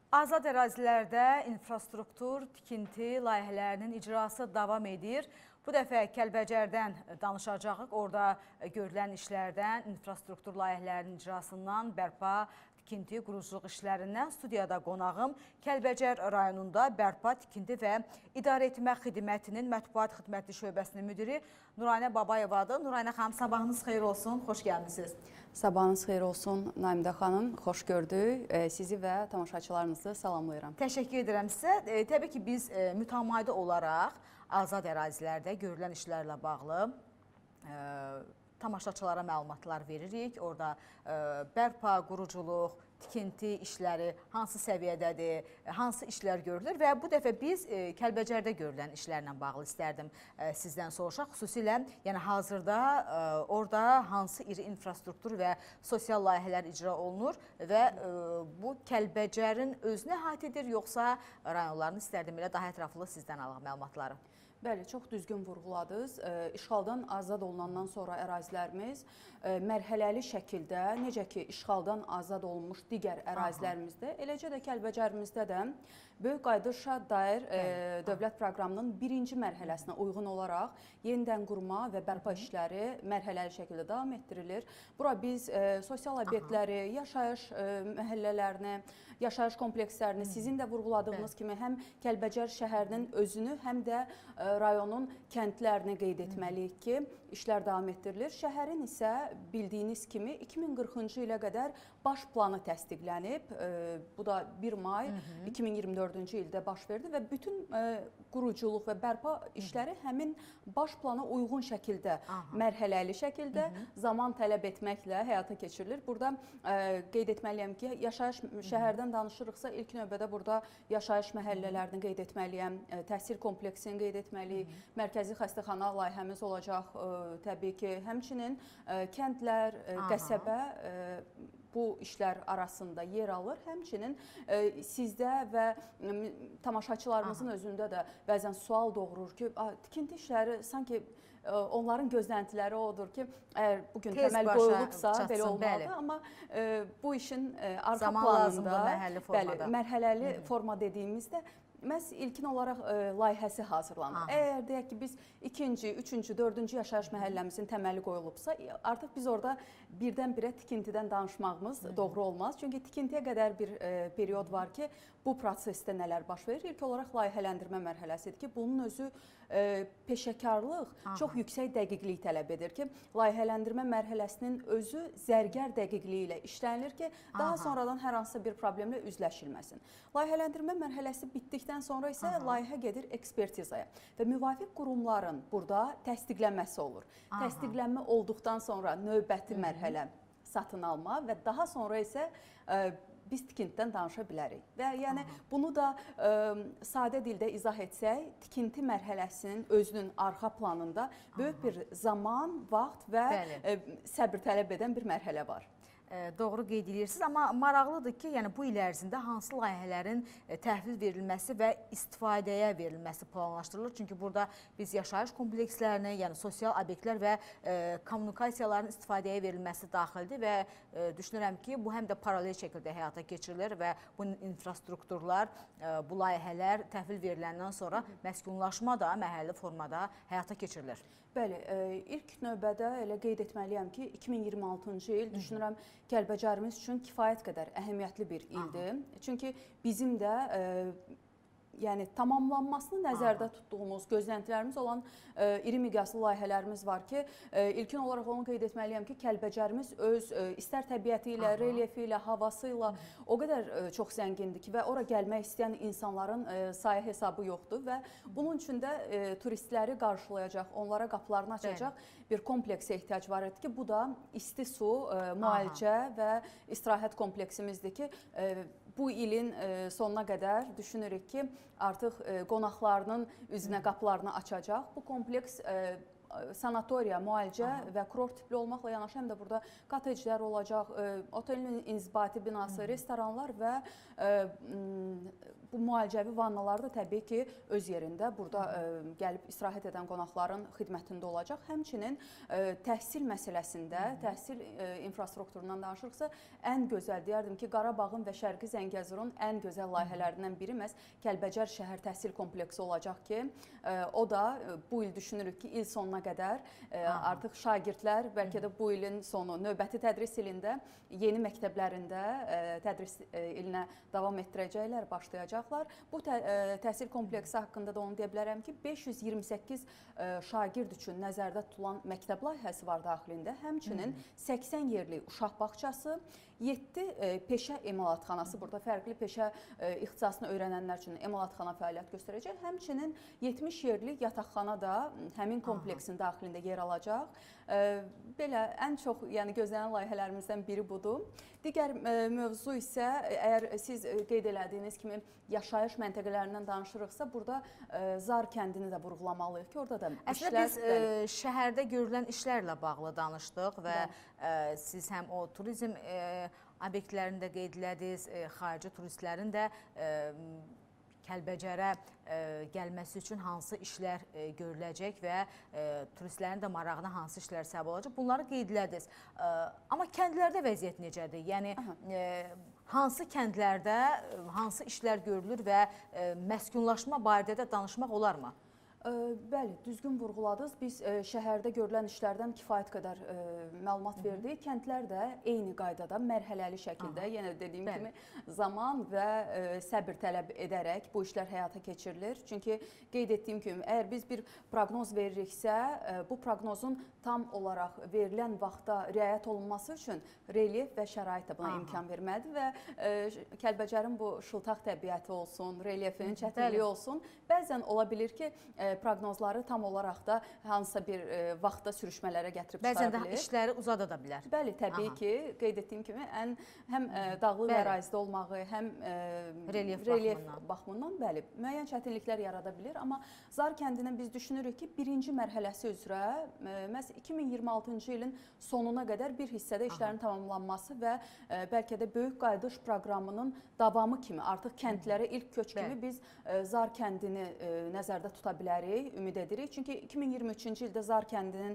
Azad ərazilərdə infrastruktur, tikinti layihələrinin icrası davam edir. Bu dəfə Kəlbəcərdən danışacağıq. Orada görülən işlərdən, infrastruktur layihələrinin icrasından, bərpa, tikinti, quruculuq işlərindən studiyada qonağım Kəlbəcər rayonunda bərpa, tikinti və idarəetmə xidmətinin mətbuat xidməti şöbəsinin müdiri Nuranə Babayevadır. Nuranə xanım, sabahınız xeyir olsun, xoş gəlmişsiniz. Sabahınız xeyir olsun Namidə xanım, xoş gördük. Sizi və tamaşaçılarınızı salamlayıram. Təşəkkür edirəm sizə. Təbii ki, biz mütəmadi olaraq azad ərazilərdə görülən işlərlə bağlı tamaşaçılara məlumatlar veririk. Orada bərpa, quruculuq, tikinti işləri hansı səviyyədədir, hansı işlər görülür və bu dəfə biz Kəlbəcərdə görülən işlərlə bağlı istərdim sizdən soruşaq. Xüsusilə yəni hazırda orada hansı iri infrastruktur və sosial layihələr icra olunur və bu Kəlbəcərin özünə əhatə edir, yoxsa rayonlarını istərdim elə daha ətraflı sizdən alaq məlumatları. Bəli, çox düzgün vurğuladınız. İşğaldan azad olunandan sonra ərazilərimiz mərhələli şəkildə, necə ki işğaldan azad olunmuş digər ərazilərimizdə, eləcə də Kəlbəcərimizdə də Böyük Qayıdışa dair dövlət proqramının birinci mərhələsinə uyğun olaraq yenidən qurma və bərpa işləri mərhələli şəkildə davam etdirilir. Bura biz sosial obyektləri, yaşayış məhəllələrini, yaşayış komplekslərini, sizin də vurğuladığınız kimi həm Kəlbəcər şəhərinin özünü, həm də rayonun kəndlərini qeyd etməliyik ki, işlər davam etdirilir. Şəhərin isə bildiyiniz kimi 2040-cı ilə qədər baş planı təsdiqlənib. Bu da 1 may 2024-cü ildə baş verdi və bütün quruculuq və bərpa işləri həmin baş plana uyğun şəkildə, mərhələli şəkildə zaman tələb etməklə həyata keçirilir. Burada qeyd etməliyəm ki, yaşayış şəhərdən danışırıqsa ilk növbədə burada yaşayış məhəllələrini qeyd etməliyəm, təhsil kompleksini qeyd etməliyik, mərkəzi xəstəxana layihəmiz olacaq təbii ki, həmçinin kəndlər, qəsəbə bu işlər arasında yer alır. Həmçinin sizdə və tamaşaçılarımızın özündə də bəzən sual doğurur ki, tikinti işləri sanki onların gözləntiləri odur ki, əgər bugün təməl qoyulubsa belə olmalıdır, amma bu işin arxa planında mərhələli forma dediyimizdə məhz ilkin olaraq layihəsi hazırlanır. Əgər deyək ki, biz 2-ci, 3-cü, 4-cü yaşayış məhəlləmizin təməli qoyulubsa, artıq biz orada birdən-birə tikintidən danışmağımız doğru olmaz. Çünki tikintiyə qədər bir period var ki, bu prosesdə nələr baş verir? İlk olaraq layihələndirmə mərhələsidir ki, bunun özü peşəkarlıq çox yüksək dəqiqlik tələb edir ki, layihələndirmə mərhələsinin özü zərgər dəqiqliyi ilə işlənilir ki, daha sonradan hər hansısa bir problemlə üzləşilməsin. Layihələndirmə mərhələsi bitdikdən sonra isə layihə gedir ekspertizaya və müvafiq qurumların burada təsdiqlənməsi olur. Təsdiqlənmə olduqdan sonra növbəti mərhələ satın alma və daha sonra isə biz tikintidən danışa bilərik. Və yəni bunu da sadə dildə izah etsək, tikinti mərhələsinin özünün arxa planında böyük bir zaman, vaxt və səbir tələb edən bir mərhələ var. Doğru qeyd edirsiniz, amma maraqlıdır ki, yəni bu il ərzində hansı layihələrin təhvil verilməsi və istifadəyə verilməsi planlaşdırılır. Çünki burada biz yaşayış komplekslərini, yəni sosial obyektlər və kommunikasiyaların istifadəyə verilməsi daxildir və düşünürəm ki, bu həm də paralel şəkildə həyata keçirilir və bu infrastrukturlar, bu layihələr təhvil veriləndən sonra məskunlaşma da məhəlli formada həyata keçirilir. Bəli, ilk növbədə elə qeyd etməliyəm ki, 2026-cı il düşünürəm Kəlbəcərimiz üçün kifayət qədər əhəmiyyətli bir ildir. Çünki bizim də yəni tamamlanmasını nəzərdə tutduğumuz, gözləntilərimiz olan iri miqyaslı layihələrimiz var ki, ilkin olaraq onu qeyd etməliyəm ki, Kəlbəcərimiz öz istər təbiəti ilə, relyefi ilə, havası ilə o qədər çox zəngindir ki və ora gəlmək istəyən insanların sayı hesabı yoxdur və bunun üçün də turistləri qarşılayacaq, onlara qapılarını açacaq bir kompleksə ehtiyac var idi ki, bu da isti su, müalicə və istirahət kompleksimizdir ki, bu ilin sonuna qədər düşünürük ki, artıq qonaqlarının üzünə qapılarını açacaq. Bu kompleks sanatoriya, müalicə və kurort tipli olmaqla yanaşı həm də burada koteclər olacaq, otelin inzibati binası, restoranlar və Bu müalicəvi vannalar da təbii ki, öz yerində burada gəlib istirahət edən qonaqların xidmətində olacaq. Həmçinin təhsil məsələsində, təhsil infrastrukturundan danışırıqsa, ən gözəl deyərdim ki, Qarabağın və Şərqi Zəngəzurun ən gözəl layihələrindən biri məhz Kəlbəcər şəhər təhsil kompleksi olacaq ki, o da bu il düşünürük ki, il sonuna qədər artıq şagirdlər bəlkə də bu ilin sonu növbəti tədris ilində yeni məktəblərində tədris ilinə davam etdirəcəklər, başlayacaqlar. Bu təhsil kompleksi haqqında da onu deyə bilərəm ki, 528 şagird üçün nəzərdə tutulan məktəb layihəsi var daxilində. Həmçinin 80 yerli uşaq bağçası, 7 peşə emalatxanası, burada fərqli peşə ixtisasını öyrənənlər üçün emalatxana fəaliyyət göstərəcək. Həmçinin 70 yerli yataqxana da həmin kompleksin daxilində yer alacaq. Belə ən çox gözlənilən layihələrimizdən biri budur. Digər mövzu isə, əgər siz qeyd elədiyiniz kimi yaşayış məntəqələrindən danışırıqsa, burada Zar kəndini də vurğulamalıyıq ki, orada da əslində biz şəhərdə görülən işlərlə bağlı danışdıq və siz həm o turizm obyektlərində qeyd elədiniz, xarici turistlərin də Kəlbəcərə gəlməsi üçün hansı işlər görüləcək və turistlərin də marağına hansı işlər səbəb olacaq, bunları qeyd elədiniz. Amma kəndlərdə vəziyyət necədir? Yəni, hansı kəndlərdə hansı işlər görülür və məskunlaşma barədə də danışmaq olarmı? Bəli, düzgün vurğuladınız. Biz şəhərdə görülən işlərdən kifayət qədər məlumat verdik. Kəndlər də eyni qaydada, mərhələli şəkildə, yenə dediyim kimi zaman və səbir tələb edərək bu işlər həyata keçirilir. Çünki qeyd etdiyim kimi, əgər biz bir proqnoz veririksə, bu proqnozun tam olaraq verilən vaxtda riayət olunması üçün relyef və şərait də buna imkan verməlidir və Kəlbəcərin bu şıltaq təbiəti olsun, relyefin çətinliyi olsun, bəzən ola bilir ki, proqnozları tam olaraq da hansısa bir vaxtda sürüşmələrə gətirib çıxara bilir. Bəzən də işləri uzada da bilər. Bəli, təbii ki, qeyd etdiyim kimi, həm dağlıq ərazidə olmağı, həm relyef baxımından, bəli, müəyyən çətinliklər yarada bilir. Amma Zar kəndinin biz düşünürük ki, birinci mərhələsi üzrə məhz 2026-cı ilin sonuna qədər bir hissədə işlərin tamamlanması və bəlkə də böyük qayıdış proqramının davamı kimi, artıq kəndlərə ilk köç kimi biz Zar kəndini nəzərdə tuta bilərik. Ümid edirik. Çünki 2023-cü ildə Zar kəndinin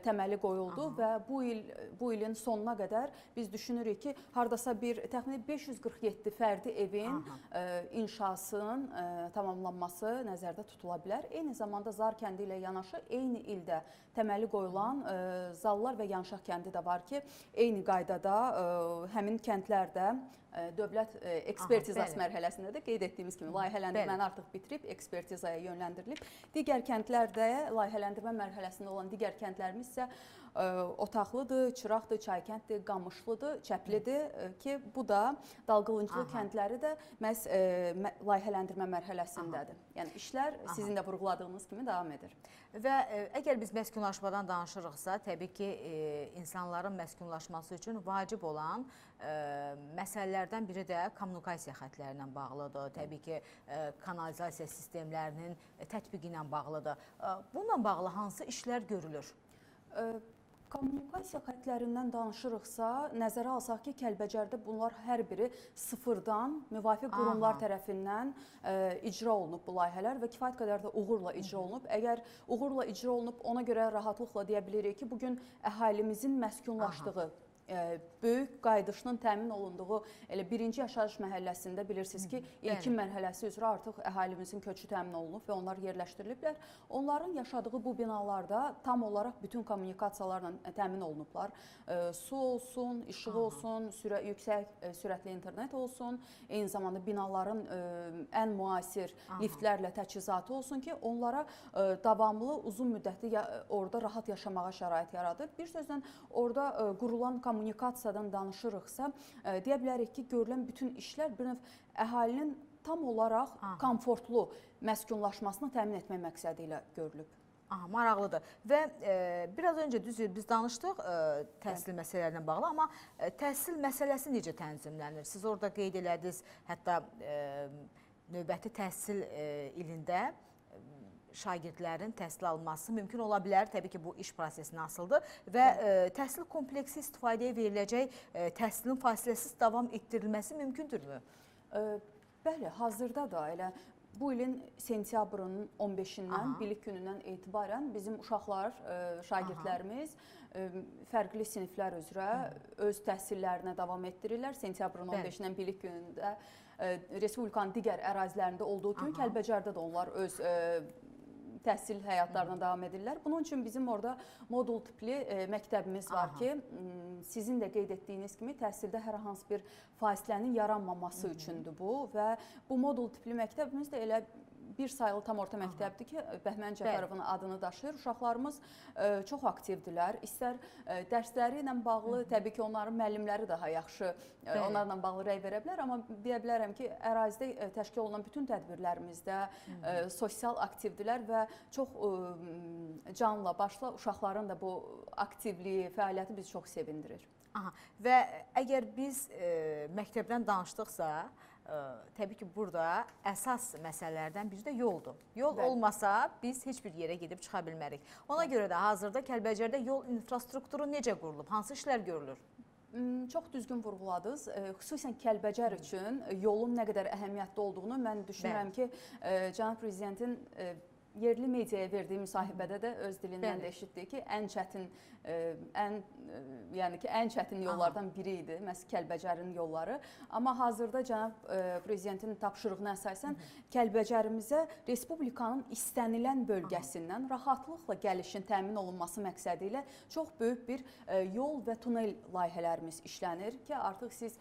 təməli qoyuldu və bu ilin sonuna qədər biz düşünürük ki, hardasa bir təxminən 547 fərdi evin inşasının tamamlanması nəzərdə tutula bilər. Eyni zamanda Zar kəndi ilə yanaşı eyni ildə təməli qoyulan Zallar və Yanşaq kəndi də var ki, eyni qaydada həmin kəndlərdə dövlət ekspertizası mərhələsində də qeyd etdiyimiz kimi layihələndirməni artıq bitirib, ekspertizaya yönləndirilib. Digər kəndlərdə layihələndirmə mərhələsində olan digər kəndlərimiz isə Otaqlıdır, Çıraqdır, Çaykənddir, Qamışlıdır, Çəplidir ki, bu da dalğılıncılı kəndləri də məhz layihələndirmə mərhələsindədir. Yəni işlər sizin də vurğuladığınız kimi davam edir. Və əgər biz məskunlaşmadan danışırıqsa, təbii ki, insanların məskunlaşması üçün vacib olan məsələlərdən biri də kommunikasiya xətləri ilə bağlıdır. Təbii ki, kanalizasiya sistemlərinin tətbiqi ilə bağlıdır. Bununla bağlı hansı işlər görülür? Kommunikasiya xətlərindən danışırıqsa, nəzərə alsaq ki, Kəlbəcərdə bunlar hər biri sıfırdan müvafiq qurumlar tərəfindən icra olunub bu layihələr və kifayət qədər də uğurla icra olunub. Əgər uğurla icra olunub, ona görə rahatlıqla deyə bilirik ki, bugün əhalimizin məskunlaşdığı, böyük qayıdışının təmin olunduğu elə birinci yaşayış məhəlləsində bilirsiniz ki, ilkin mərhələsi üzrə artıq əhalimizin köçü təmin olunub və onlar yerləşdiriliblər. Onların yaşadığı bu binalarda tam olaraq bütün kommunikasiyalarla təmin olunublar. Su olsun, işıq olsun, yüksək sürətli internet olsun, eyni zamanda binaların ən müasir liftlərlə təchizatı olsun ki, onlara davamlı, uzun müddətli orada rahat yaşamağa şərait yaradır. Bir sözlə, orada qurulan kommunikasiyadan danışırıqsa, deyə bilərik ki, görülən bütün işlər bir növ əhalinin tam olaraq komfortlu məskunlaşmasını təmin etmək məqsədi ilə görülüb. Maraqlıdır. Və biraz öncə düzdür, biz danışdıq təhsil məsələlərinə bağlı, amma təhsil məsələsi necə tənzimlənir? Siz orada qeyd elədiniz, hətta növbəti təhsil ilində şagirdlərin təhsil alması mümkün ola bilər. Təbii ki, bu iş prosesinin asılıdır və təhsil kompleksi istifadəyə veriləcək təhsilin fasiləsiz davam etdirilməsi mümkündürmü? Bəli, hazırda da elə bu ilin sentyabrın 15-dən, bilik günündən etibarən bizim uşaqlar, şagirdlərimiz fərqli siniflər üzrə öz təhsillərinə davam etdirirlər. Sentyabrın 15-dən bilik günündə Respublikanın digər ərazilərində olduğu kimi Kəlbəcərdə də onlar öz təhsil həyatlarına davam edirlər. Bunun üçün bizim orada modul tipli məktəbimiz var ki, sizin də qeyd etdiyiniz kimi təhsildə hər hansı bir fasilənin yaranmaması üçündür bu və bu modul tipli məktəbimiz də elə bir sayılı tam orta məktəbdir ki, Bəhmən Cəfərovun adını daşıyır. Uşaqlarımız çox aktivdirlər. İstər dərsləri ilə bağlı, təbii ki, onların müəllimləri daha yaxşı onlarla bağlı rəy verə bilər, amma deyə bilərəm ki, ərazidə təşkil olunan bütün tədbirlərimizdə sosial aktivdirlər və çox canla başla uşaqların da bu aktivliyi, fəaliyyəti bizi çox sevindirir. Və əgər biz məktəbdən danışdıqsa, təbii ki, burada əsas məsələlərdən biri də yoldur. Yol olmasa biz heç bir yerə gedib çıxa bilmərik. Ona görə də hazırda Kəlbəcərdə yol infrastrukturu necə qurulub, hansı işlər görülür? Çox düzgün vurğuladınız. Xüsusən Kəlbəcər üçün yolun nə qədər əhəmiyyətli olduğunu mən düşünürəm ki, Cənab Prezidentin yerli mediaya verdiyi müsahibədə də öz dilindən də eşitdik ki, ən çətin yollardan biri idi məhz Kəlbəcərin yolları. Amma hazırda Cənab Prezidentin tapşırığına əsasən Kəlbəcərimizə Respublikanın istənilən bölgəsindən rahatlıqla gəlişin təmin olunması məqsədi ilə çox böyük bir yol və tunel layihələrimiz işlənir ki, artıq siz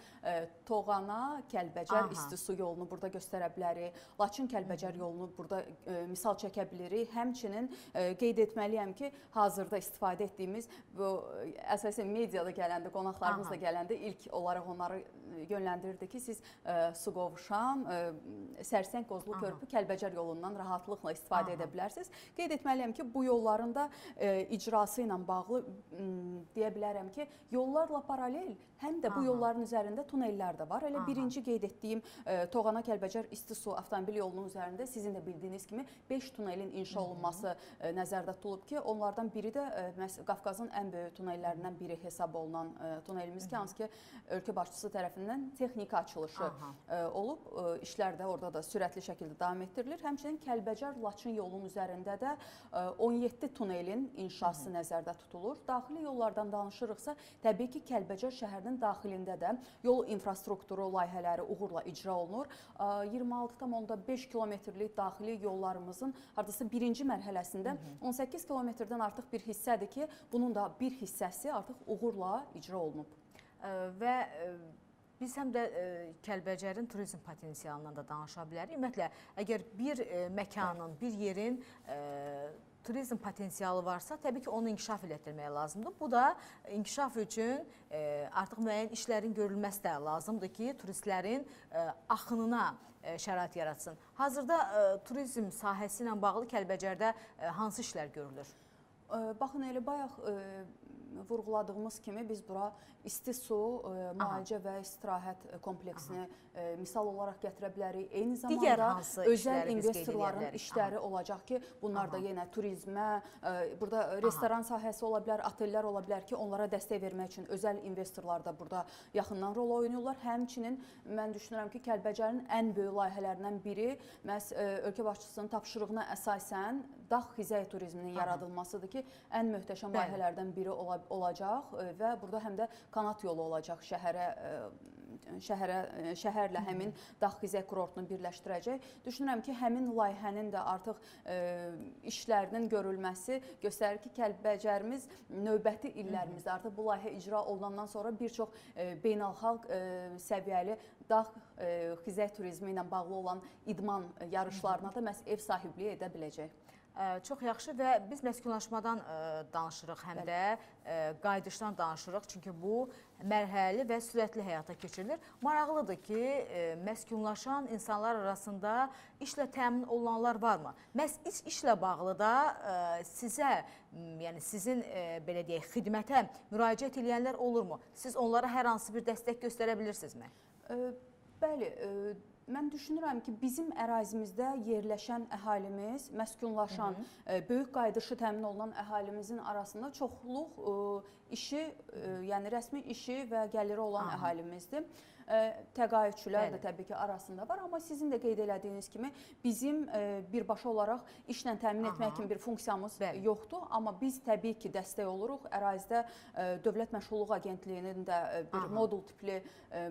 Toğana, Kəlbəcər istisu yolunu burada göstərə bilərik, Laçın-Kəlbəcər yolunu burada misal çəkə bilirik. Həmçinin qeyd etməliyəm ki, hazırda istifadə etdiyimiz bu əsasən mediada gələndə, qonaqlarımız da gələndə ilk olaraq onları yönləndirirdi ki, siz Suqovuşan, Sərsəng Qozlu Körpü, Kəlbəcər yolundan rahatlıqla istifadə edə bilərsiniz. Qeyd etməliyəm ki, bu yolların da icrası ilə bağlı deyə bilərəm ki, yollarla paralel həm də bu yolların üzərində tunellər də var. Elə birinci qeyd etdiyim Toğana Kəlbəcər İstisu avtomobil yolunun üzərində sizin də bildiyiniz kimi 5 tunelin inşa olunması nəzərdə tutulub ki, onlardan biri də Qafqazın ən böyük tunellərindən biri hesab olunan tunelimiz ki, hansı ki, ölkə başçısı tərəfindən texniki açılışı olub. İşlər də orada da sürətli şəkildə davam etdirilir. Həmçinin Kəlbəcər-Laçın yolunun üzərində də 17 tunelin inşası nəzərdə tutulur. Daxili yollardan danışırıqsa, təbii ki, Kəlbəcər şəhərinin daxilində də yol infrastrukturu layihələri uğurla icra olunur. 26,5 kilometrlik daxili yollarımızın hardasa birinci mərhələsində 18 kilometrdən artıq bir hissədir ki, bunun da bir hissəsi artıq uğurla icra olunub. Və biz həm də Kəlbəcərin turizm potensialından da danışa bilərik. Ümumiyyətlə, əgər bir məkanın, bir yerin turizm potensialı varsa, təbii ki, onu inkişaf elətdirmək lazımdır. Bu da inkişaf üçün artıq müəyyən işlərin görülməsi də lazımdır ki, turistlərin axınına şərait yaratsın. Hazırda turizm sahəsi ilə bağlı Kəlbəcərdə hansı işlər görülür? Baxın, elə bayaq vurğuladığımız kimi biz bura isti su, müalicə və istirahət kompleksini misal olaraq gətirə bilərik. Eyni zamanda özəl investorların işləri olacaq ki, bunlar da yenə turizmə, burada restoran sahəsi ola bilər, otellər ola bilər ki, onlara dəstək vermək üçün özəl investorlar da burada yaxından rol oynayırlar. Həmçinin mən düşünürəm ki, Kəlbəcərin ən böyük layihələrindən biri məhz ölkə başçısının tapşırığına əsasən dağ xizəyi turizminin yaradılmasıdır ki, ən möhtəşəm layihələrdən biri olacaq və burada həm də kanat yolu olacaq şəhərlə həmin dağ xizək kurortunu birləşdirəcək. Düşünürəm ki, həmin layihənin də artıq işlərinin görülməsi göstərir ki, Kəlbəcərimiz növbəti illərimizdə artıq bu layihə icra olunandan sonra bir çox beynəlxalq səviyyəli dağ xizək turizmi ilə bağlı olan idman yarışlarına da məhz ev sahibliyi edə biləcək. Çox yaxşı və biz məskunlaşmadan danışırıq, həm də qayıdışdan danışırıq. Çünki bu mərhələli və sürətli həyata keçirilir. Maraqlıdır ki, məskunlaşan insanlar arasında işlə təmin olunanlar varmı? Məhz işlə bağlı da sizə, yəni sizin belə deyək, xidmətə müraciət edənlər olurmu? Siz onlara hər hansı bir dəstək göstərə bilirsinizmi? Bəli, Mən düşünürəm ki, bizim ərazimizdə yerləşən əhalimiz, məskunlaşan, böyük qayıdışı təmin olunan əhalimizin arasında çoxluq işi, yəni rəsmi işi və gəliri olan əhalimizdir. Təqaüdçülər də təbii ki arasında var, amma sizin də qeyd elədiyiniz kimi bizim birbaşa olaraq işlə təmin etmək kimi bir funksiyamız yoxdur, amma biz təbii ki dəstək oluruq. Ərazidə Dövlət Məşğulluq Agentliyinin də bir modul tipli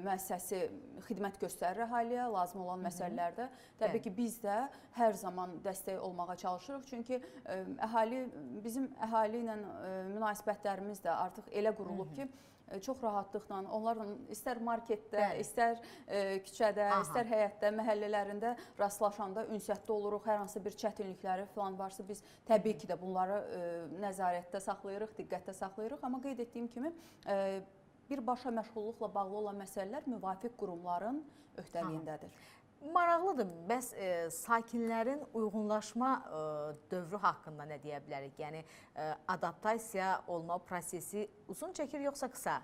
müəssisəsi xidmət göstərir əhaliyə lazım olan məsələlərdə. Təbii ki biz də hər zaman dəstək olmağa çalışırıq, çünki bizim əhali ilə münasibətlərimiz də artıq elə qurulub ki, çox rahatlıqla onlarla istər marketdə, istər küçədə, istər həyətdə, məhəllələrində rastlaşanda ünsiyyətdə oluruq. Hər hansı bir çətinlikləri falan varsa biz təbii ki də bunları nəzarətdə saxlayırıq, diqqətdə saxlayırıq. Amma qeyd etdiyim kimi birbaşa məşğulluqla bağlı olan məsələlər müvafiq qurumların öhdəliyindədir. Maraqlıdır. Bəs sakinlərin uyğunlaşma dövrü haqqında nə deyə bilərik? Yəni adaptasiya olma prosesi uzun çəkir yoxsa qısa?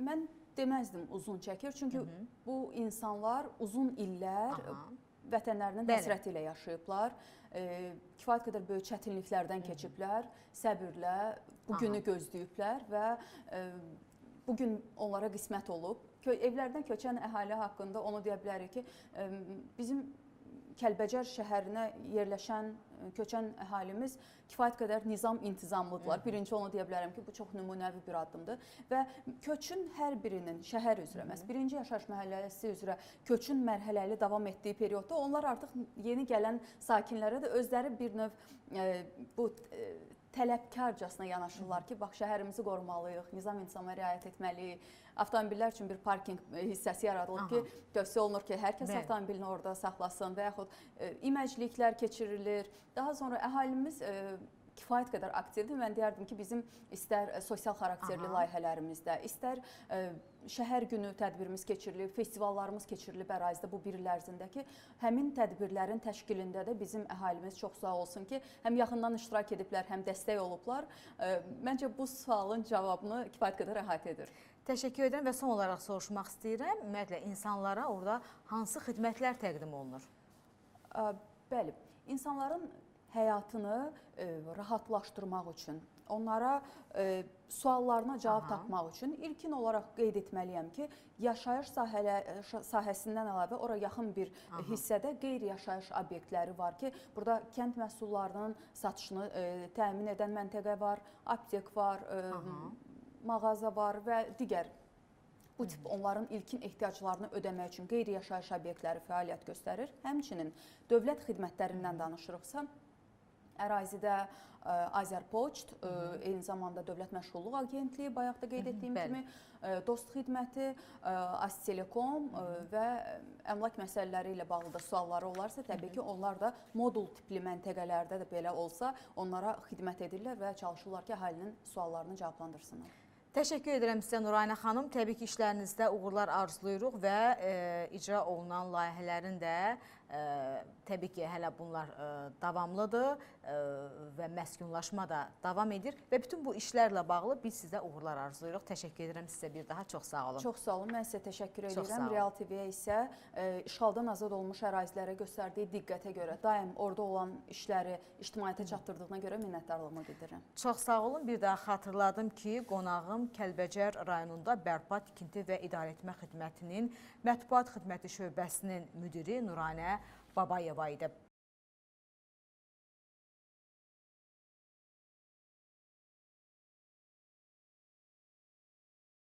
Mən deməzdim uzun çəkir, çünki bu insanlar uzun illər vətənlərinin həsrəti ilə yaşayıblar. Kifayət qədər böyük çətinliklərdən keçiblər, səbirlə bu günü gözləyiblər və bu gün onlara qismət olub. Evlərdən köçən əhali haqqında onu deyə bilərik ki, bizim Kəlbəcər şəhərinə yerləşən, köçən əhalimiz kifayət qədər nizam-intizamlıdırlar. Birinci onu deyə bilərəm ki, bu çox nümunəvi bir addımdır və köçün hər birinin şəhər üzrə, birinci yaşayış məhəlləsi üzrə köçün mərhələli davam etdiyi periodda onlar artıq yeni gələn sakinlərə də özləri bir növ bu tələbkarcasına yanaşırlar ki, bax şəhərimizi qorumalıyıq, nizam-intizama riayət etməliyik. Avtomobillər üçün bir parking hissəsi yaradılıb ki, tövsiyə olunur ki, hər kəs avtomobilini orada saxlasın və yaxud iməcliklər keçirilir. Daha sonra əhalimiz kifayət qədər aktivdir. Mən deyərdim ki, bizim istər sosial xarakterli layihələrimizdə, istər şəhər günü tədbirimiz keçirilib, festivallarımız keçirilib ərazidə bu bir il ərzində ki, həmin tədbirlərin təşkilində də bizim əhalimiz çox sağ olsun ki, həm yaxından iştirak ediblər, həm dəstək olublar. Məncə bu sualın cavabını kifayət qədər əhatə edir. Təşəkkür edirəm və son olaraq soruşmaq istəyirəm. Ümumiyyətlə, insanlara orada hansı xidmətlər təqdim olunur? Bəli, insanların həyatını rahatlaşdırmaq üçün, onlara suallarına cavab tapmaq üçün ilkin olaraq qeyd etməliyəm ki, yaşayış sahəsindən əlavə ora yaxın bir hissədə qeyri-yaşayış obyektləri var ki, burada kənd məhsullarının satışını təmin edən məntəqə var, aptek var, mağaza var və digər bu tip onların ilkin ehtiyaclarını ödəmək üçün qeyri-yaşayış obyektləri fəaliyyət göstərir. Həmçinin dövlət xidmətlərindən danışırıqsa, ərazidə Azərpoçt, eyni zamanda Dövlət Məşğulluq Agentliyi, bayaq da qeyd etdiyim kimi, Dost Xidməti, Aztelekom və əmlak məsələləri ilə bağlı da sualları olarsa, təbii ki, onlar da modul tipli məntəqələrdə də belə olsa, onlara xidmət edirlər və çalışırlar ki, əhalinin suallarını cavablandırsınlar. Təşəkkür edirəm sizə Nuraynə xanım. Təbii ki, işlərinizdə uğurlar arzulayırıq və icra olunan layihələrin də təbii ki, hələ bunlar davamlıdır və məskunlaşma da davam edir və bütün bu işlərlə bağlı biz sizə uğurlar arzulayırıq. Təşəkkür edirəm sizə bir daha. Çox sağ olun. Çox sağ olun. Mən sizə təşəkkür edirəm. Real TV-yə isə işğaldan azad olmuş ərazilərə göstərdiyi diqqətə görə, daim orada olan işləri ictimaiyyətə çatdırdığına görə minnətdarlığımı bildirirəm. Çox sağ olun. Bir daha xatırladım ki, qonağım Kəlbəcər rayonunda Bərpa, Tikinti və İdarəetmə Xidmətinin Mətbuat Xidməti şöbəsinin müdiri Nuraynə Babayeva idi.